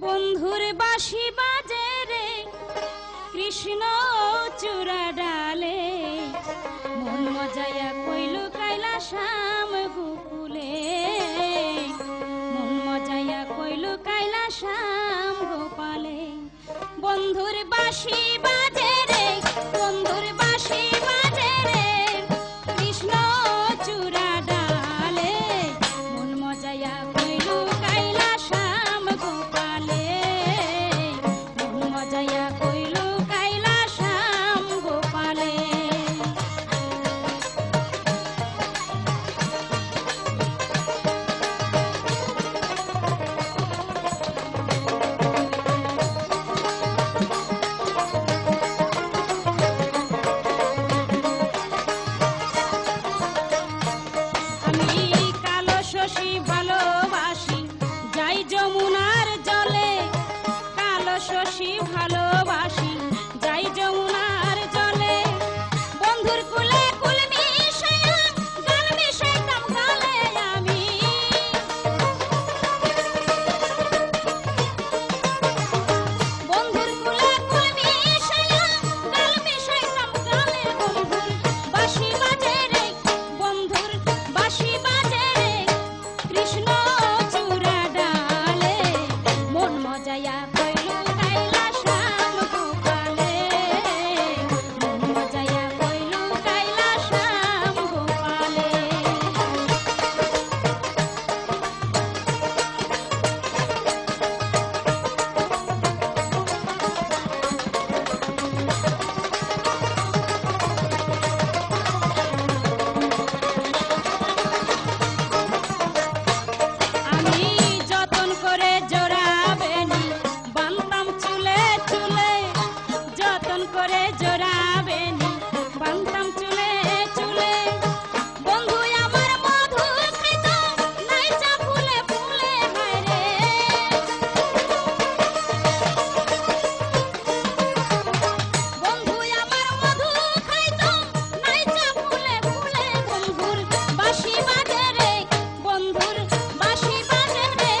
বন্ধুর বাঁশি বাজে রে কৃষ্ণ চূড়া ডালে, মন মজায়া কইল কৈলাসাম গোকুলে, মন মজায়া কইল কৈলাসাম গোপালে। বন্ধুর বাঁশি বাজে রে, বন্ধুর বাঁশি বাজে রে কৃষ্ণ চূড়া ডালে, মন মজায়া কইল কৈলাসাম গোপালে, মন মজায়া কইল কৈলাসাম গোপালে। ভালোবাসি যাই যমুনার জলে, কালো শশী ভালোবাসি যাই যমুনার জলে, বন্ধুর কুলে কুল মিশাইয়া গাল মিশাইতাম গালে আমি, বন্ধুর কুলে কুল মিশাইয়া গাল মিশাইতাম গালে। বন্ধুর বাঁশি বাজে রে, বন্ধুর বাঁশি বাজে রে কৃষ্ণ চূড়া ডালে, মন মজায়া কইল কৈলাসাম গোপালে, মন মজায়া কইল কৈলাসাম গোপালে। আমি যতন করে জোড়াবেনি বানতাম চুলে চুলে, যতন করে জোড়াবেনি বানতাম চুলে চুলে, বন্ধু আমার মধু খাইতো নাইচা ফুলে ফুলে হায়রে, বন্ধু আমার মধু খাইতো নাইচা ফুলে ফুলে। বন্ধুর বাঁশি বাজে রে, বন্ধুর বাঁশি বাজে রে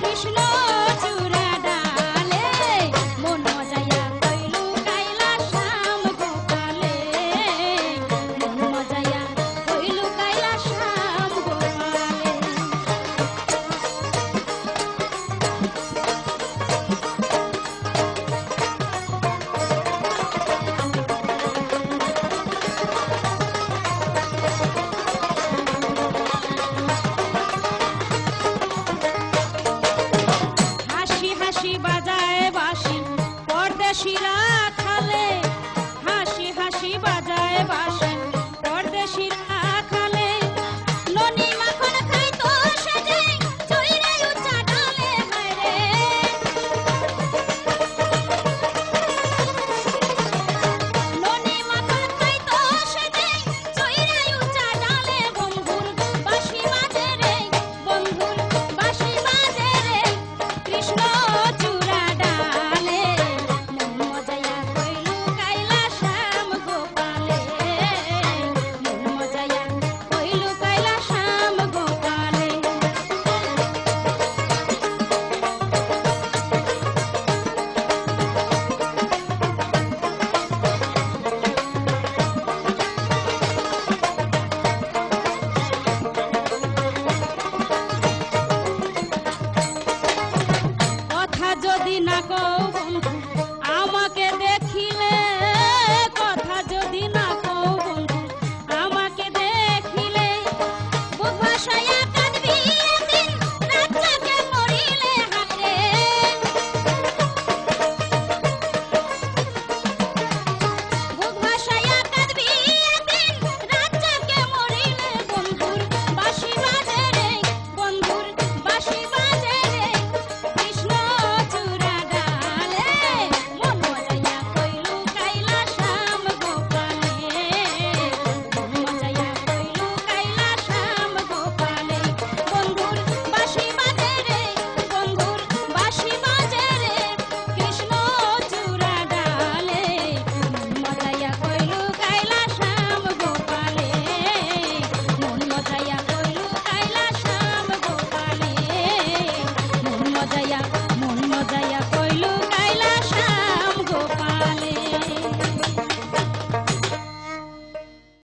কৃষ্ণ চূড়া ডালে, মন মজায়া কইল কৈলাসাম গোপালে, মন মজায়া কইল কৈলাসাম গোপালে। হাসি হাসি বাজায় বাঁশি পরদেশিরা খালে, হাসি হাসি বাজায় বাঁশি পরদেশিরা খালে, ননি মাখন খাইতো সেজে চইরে উচ্চা ডালে হায়রে, ননি মাখন খাইতো সেজে চইরে উচ্চা ডালে। বন্ধুর বাঁশি বাজে রে, বন্ধুর বাঁশি বাজে রে কৃষ্ণ চূড়া ডালে, মন মজায়া কইল কৈলাসাম গোপালে, মন মজায়া কইল কৈলাসাম গোপালে। কথা যদি না কও